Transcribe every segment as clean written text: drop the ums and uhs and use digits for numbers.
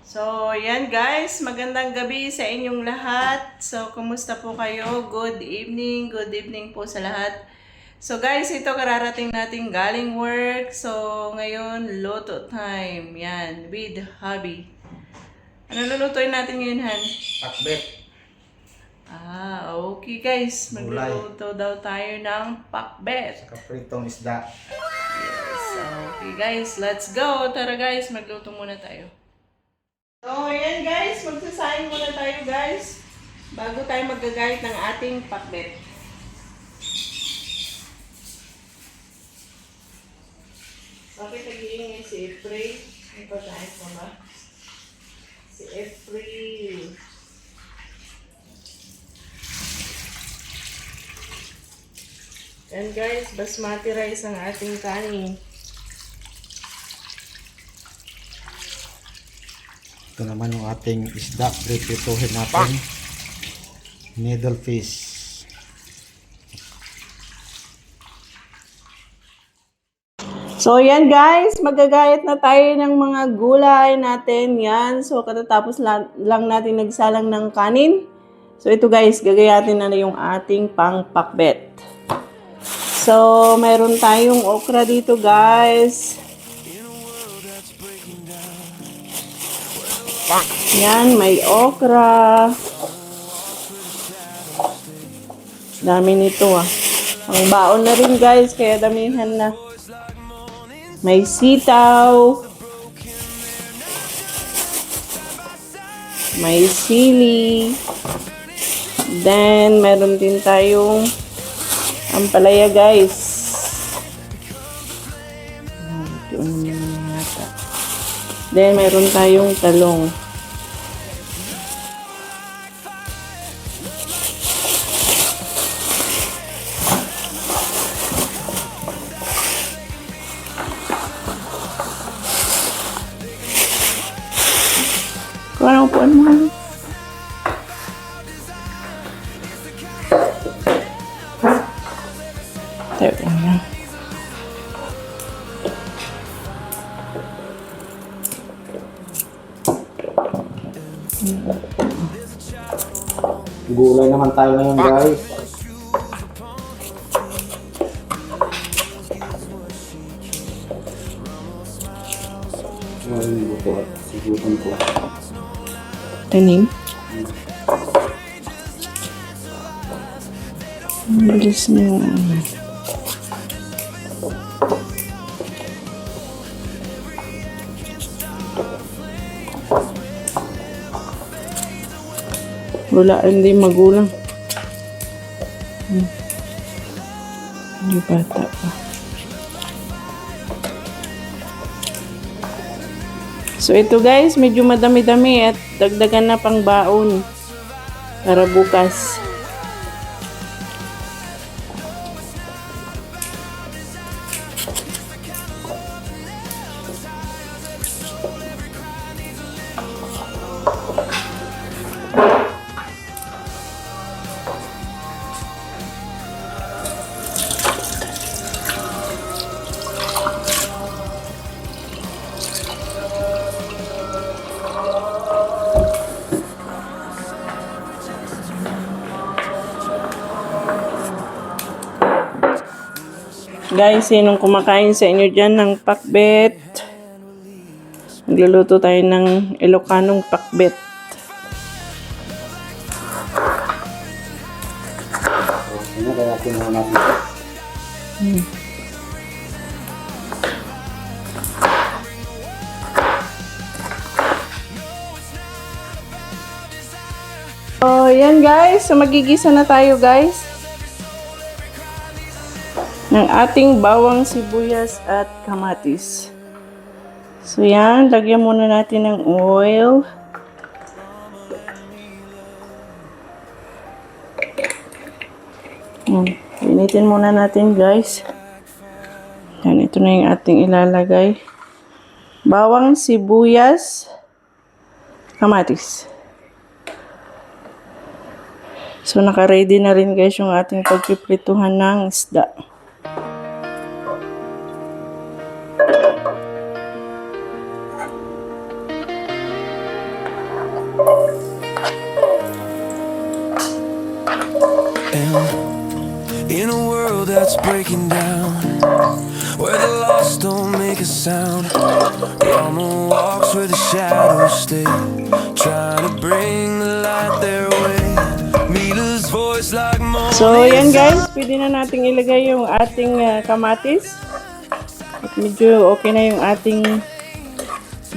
So, yan guys, magandang gabi sa inyong lahat. So, kumusta po kayo? Good evening po sa lahat. So guys, ito kararating natin galing work. So, ngayon, loto time. Yan, with hubby. Ano lulutuin natin ngayon, Han? Pakbet. Okay guys. Gulay. Magluluto daw tayo ng pakbet. Saka pritong isda. Yes. Okay guys, let's go. Tara guys, magluto muna tayo. So, ayan guys, magsasaing muna tayo guys. Bago tayo maggagayat ng ating pakbet. Bakit nag-iingay si April? Ito tayo mama. Si April. Yan guys, basmati rice ang ating kanin. Ito naman yung ating isda. Prituhin natin. Needle fish. So, yan guys, magagayat na tayo ng mga gulay natin. Yan. So, katatapos lang natin nagsalang ng kanin. So, ito guys, gagayatin na yung ating pangpakbet. So, mayroon tayong okra dito guys. Yan, may okra. Dami nito ah. Ang baon na rin guys, kaya damihan na. May sitaw. May sili. Then, meron din tayong ampalaya guys. Ito naman yata. Then, meron tayong talong. Kung ano po mo. Tayo na. Gulay naman tayo ngayon guys. Ngayon buto at sigutan ko. Tanim. Ang bilis niya. Wala, hindi magulang. Hindi bata pa. So ito guys, medyo madami-dami at dagdagan na pang baon para bukas. Guys, sinong kumakain sa inyo dyan ng pakbet? Nagluluto tayo ng Ilocanong pakbet. Ano kaya kinuha natin ito? So, yan guys. So, magigisa na tayo guys ng ating bawang sibuyas at kamatis. So, yan. Lagyan muna natin ng oil. Initin muna natin guys. Yan. Ito na yung ating ilalagay. Bawang sibuyas, kamatis. So, naka-ready na rin guys yung ating pagpiprituhan ng isda. breaking down, where the lost don't make a sound. On the walks where the shadows stay, trying to bring the light their way. Mila's voice like morning. So, yan guys, pwede na nating ilagay yung ating kamatis. At medyo okay na yung ating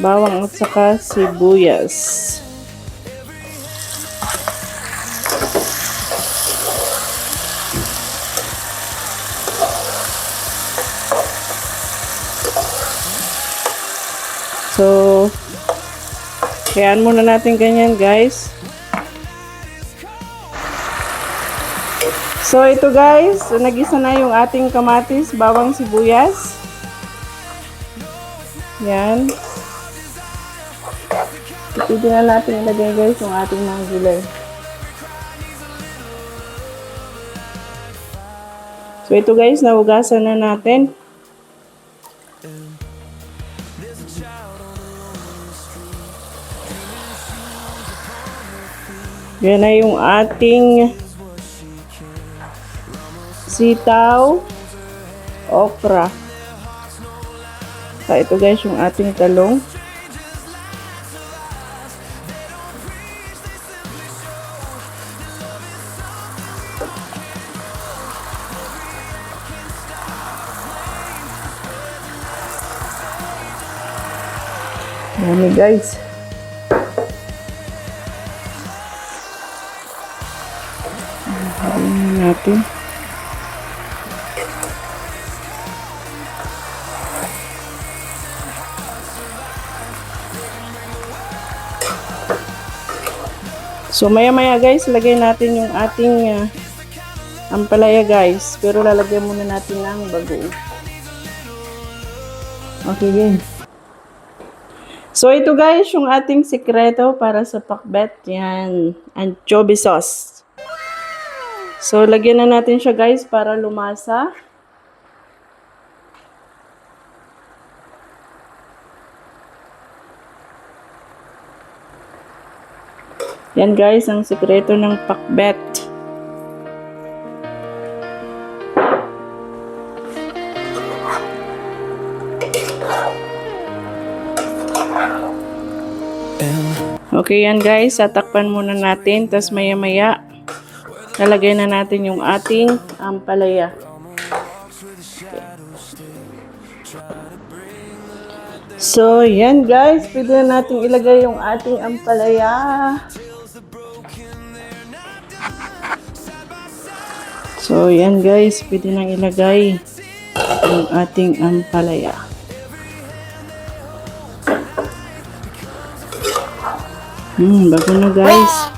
bawang at saka sibuyas. So, kayaan muna natin ganyan guys. So, ito guys, nagisa na yung ating kamatis, bawang, sibuyas. Yan. Pwede na natin ilagay guys yung ating mga gulay. So, ito guys, nahugasan na natin. Yan na yung ating sitaw, okra. So, ito guys yung ating talong. Dami guys. Natin. So maya guys, lagay natin yung ating ampalaya guys, pero lalagyan muna natin ng bagoong. Okay game. So ito guys, yung ating sikreto para sa pakbet, yan, anchovy sauce. So, lagyan na natin siya guys para lumasa. Yan guys, ang sikreto ng pakbet. Okay yan guys, tatakpan muna natin. Tapos maya-maya, lalagay na natin yung ating ampalaya. Okay. So, yan guys. Pwede na natin ilagay yung ating ampalaya. So, yan guys. Pwede na ilagay yung ating ampalaya. Bago na guys.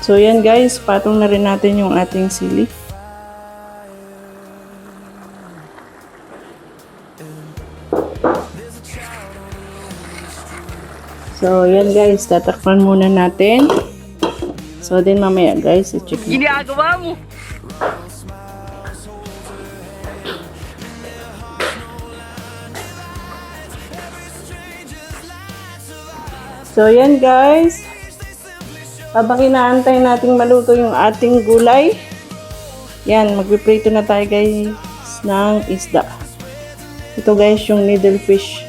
So, yan guys, patong na rin natin yung ating sili. So, yan guys, tatakpan muna natin. So, din mamaya guys, i-check natin. Ginagawa mo! So, yan guys. Habang inaantay nating maluto yung ating gulay, yan, magpiprito na tayo guys ng isda. Ito guys, yung needle fish.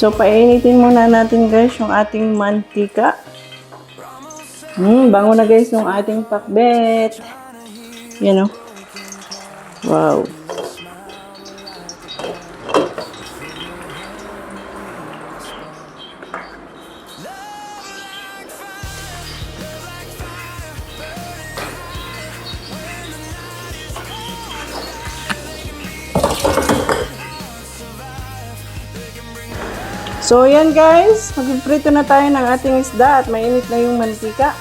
So, painitin muna natin guys yung ating mantika. Bango na guys ng ating pakbet. Yan o. Wow. So, yan guys. Mag-prito na tayo ng ating isda at mainit na yung mantika.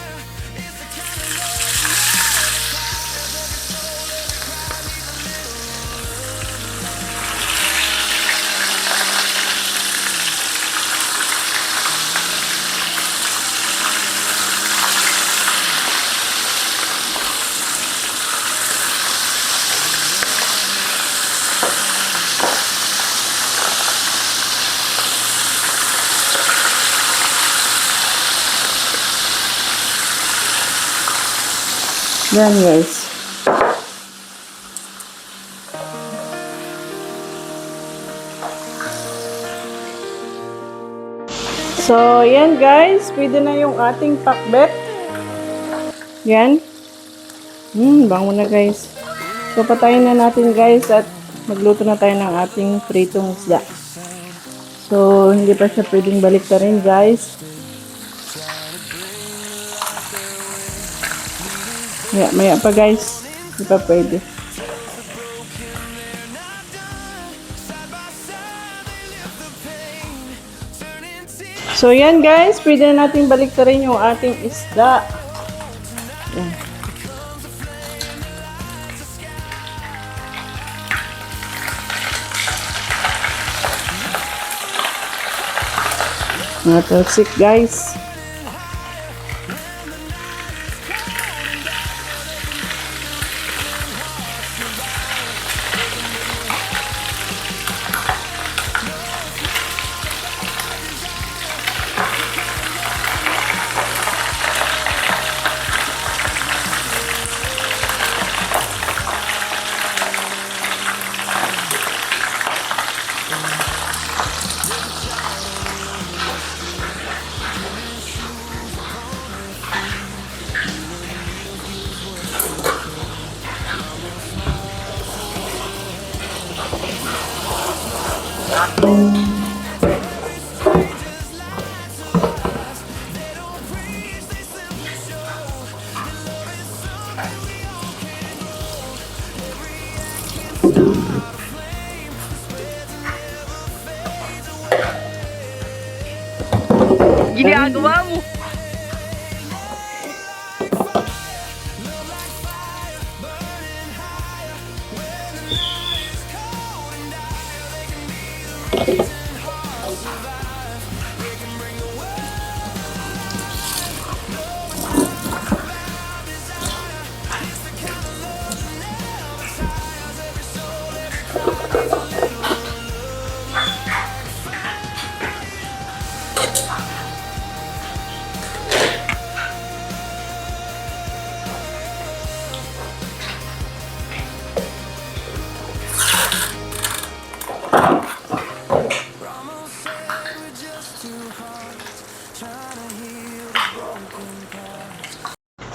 Yan guys. So, yan guys. Pwede na yung ating pakbet. Yan. Bango na guys. So, patayin na natin guys at magluto na tayo ng ating pritong isda. So, hindi pa siya pwedeng baliktarin guys. Maya pa guys. Hindi pa pwede. So yan guys. Pwede na natin baliktarin yung ating isda. Yan. Mga talsik guys. Ginagawa mo.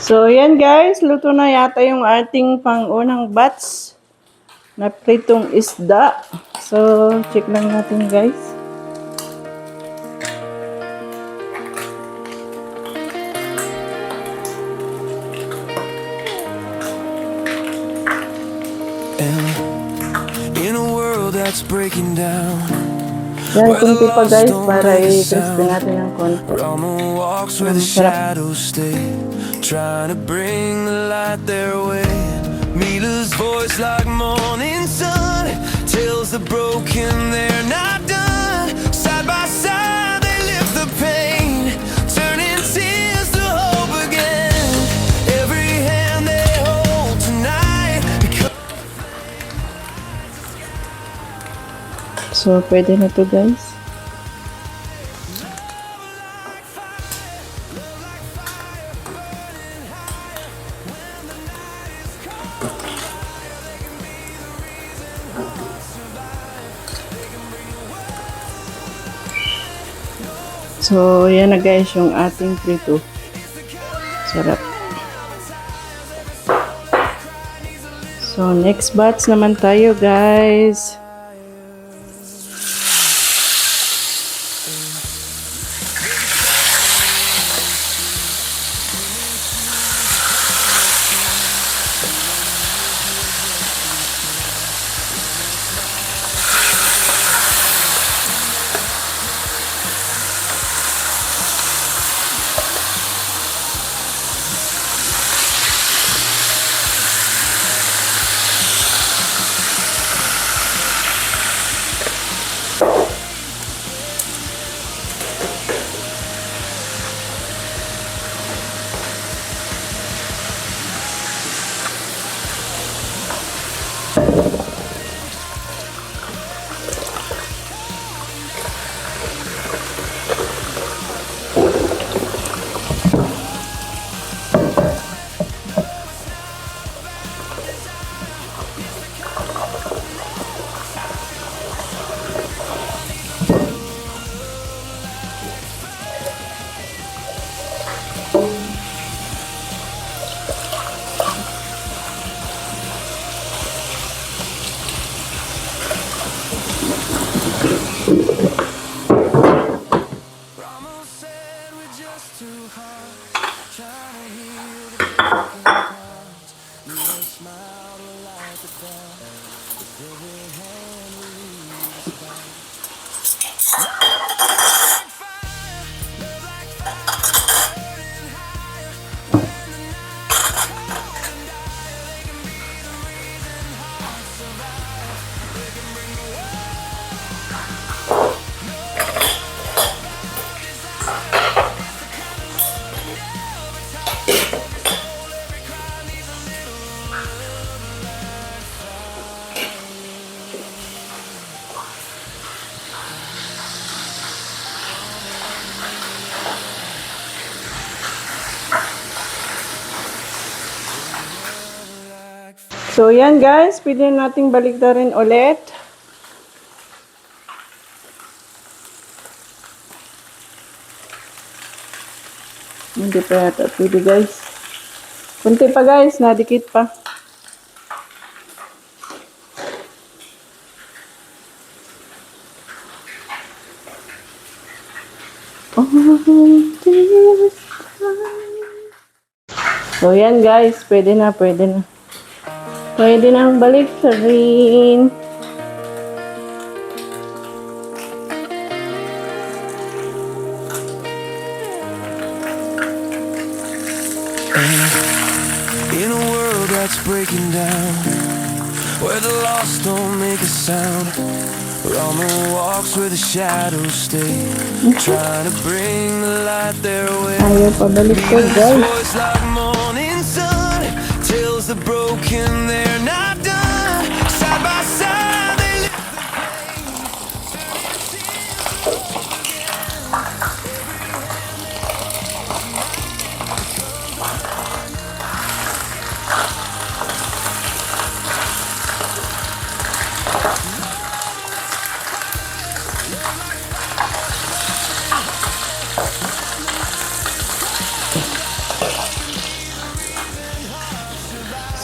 So, yan guys. Luto na yata yung ating pang-unang batch na pritong isda. So, check lang natin guys. In a world that's breaking down, Yan, kunti pa guys para i-crispy natin ng konti. Rama walks where the shadows stay, trying to bring the light their way. Mila's voice like morning sun tells the broken they're not done. Side by side they lift the pain, turning tears to hope again. Every hand they hold tonight becomes... So, pwede na to guys. So, yan na guys yung ating prito. So, Sarap. So, next batch naman tayo, guys. So, yan guys. Pwede nating baliktarin ulit. Hindi pa yata pwede guys. Kunti pa guys. Nadikit pa. So, yan guys. Pwede na, pwede na. Pwede nang baliktarin. In a world that's breaking down, where the lost don't make a sound, where all the walks where the shadows stay, trying to bring the light their way. Ayaw pabaliktad guys. Voice like morning sun tells the broken they're not done. Side by side they live the pain.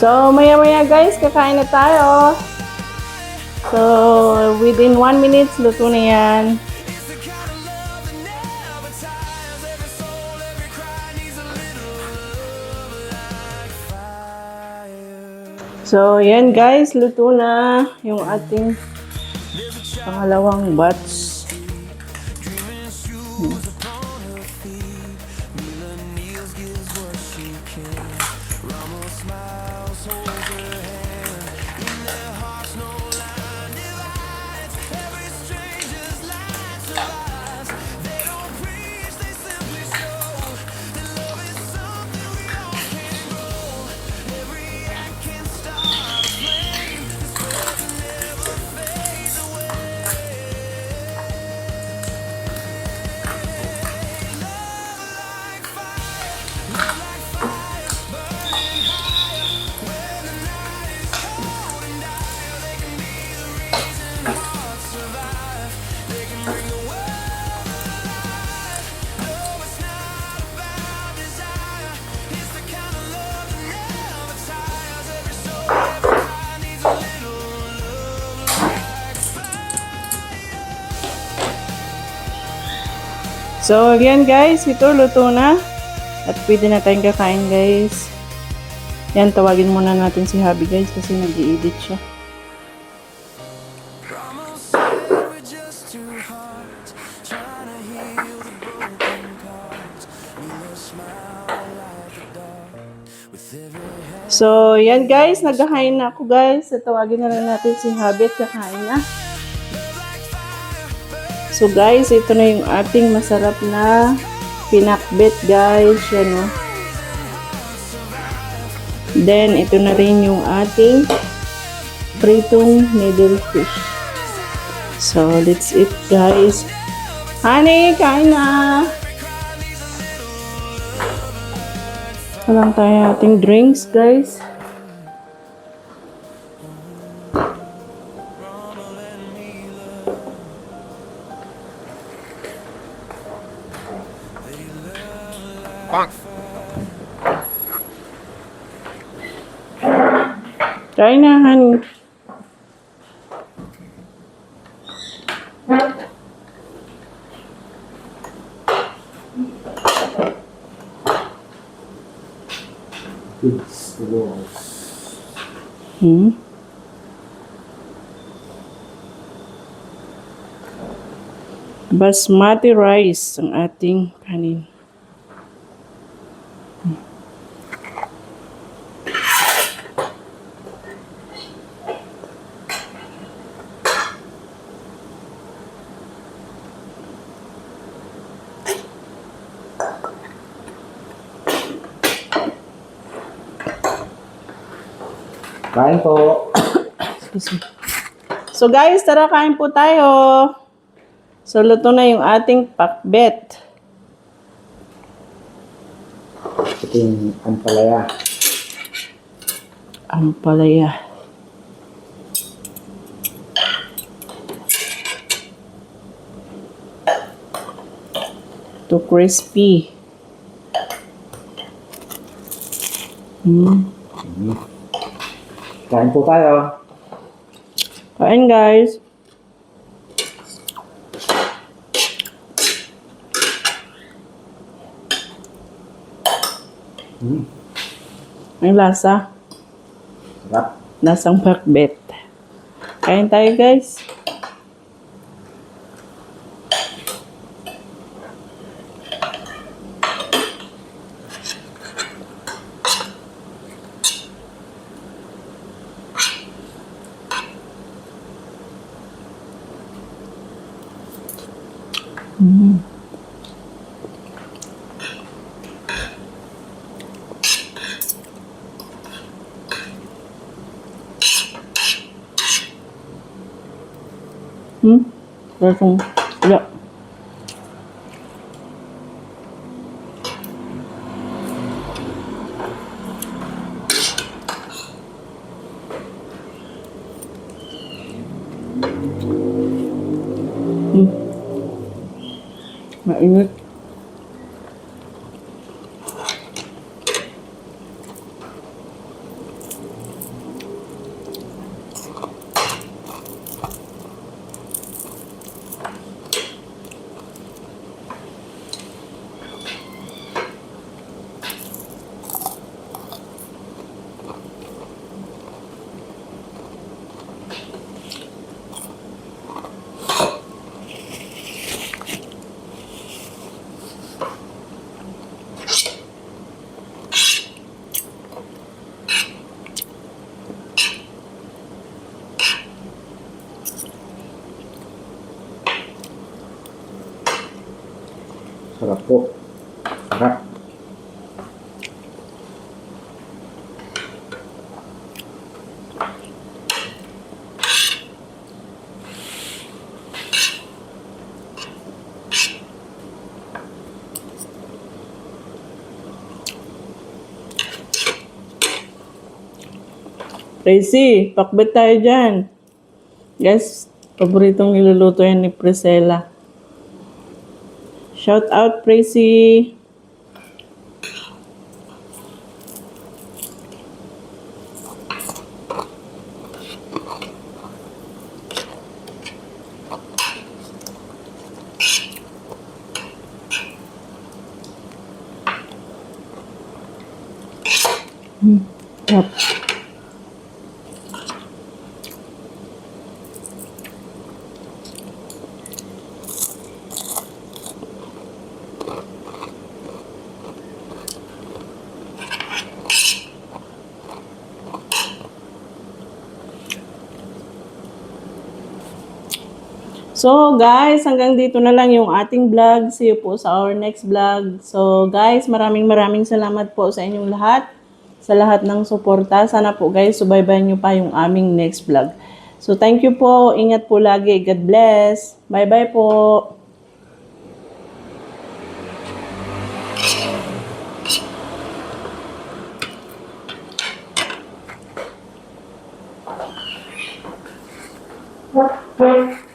So, maya-maya guys, kakain na tayo. So, within 1 minute, luto na yan. It's the kind of love that never tires. Every soul, every cry needs a little love like fire. So, yan guys, luto na yung ating pangalawang batch. Dreaming shoes upon her feet. Mila kneels, gives what she can. Ramos smiles, holds her hand. In their hearts, no line divides. Every stranger's light survives. They don't preach, they simply show that love is something we all can grow. Every act can start a flame. This love that never fades away. So, yan guys, ito luto na. At pwede na tayong kakain guys. Yan, tawagin muna natin si Habi guys kasi nag-i-edit siya. Almost said we're just two hearts trying to heal the broken parts. We will smile like the dark with every head. So, yan guys, nagkakain na ako guys. So, tawagin na lang natin si Habi at kakain na. So guys, ito na yung ating masarap na pinakbet guys. Yan o. Then, ito na rin yung ating pritong needle fish. So, let's eat guys. Honey, kain na! Walang tayo ating drinks guys. Kain na, honey. It's the walls. Basmati rice ang ating kanin. Kain po. Excuse me. So guys, tara kain po tayo. So luto na yung ating pakbet. Ito yung ampalaya. Ampalaya. Ito crispy. Kain po tayo. Kain guys. Ang lasa. Sarap. Lasang pakbet. Kain tayo guys. Lasang wala. Mainit. Sarap po. Sarap. Tracy, pakbet tayo dyan. Guys, paboritong niluluto yan ni Priscilla. Shout out, Tracy. Yep. So guys, hanggang dito na lang yung ating vlog. See you po sa our next vlog. So guys, maraming salamat po sa inyong lahat. Sa lahat ng suporta. Sana po guys, subaybayan nyo pa yung aming next vlog. So thank you po. Ingat po lagi. God bless. Bye-bye po. What?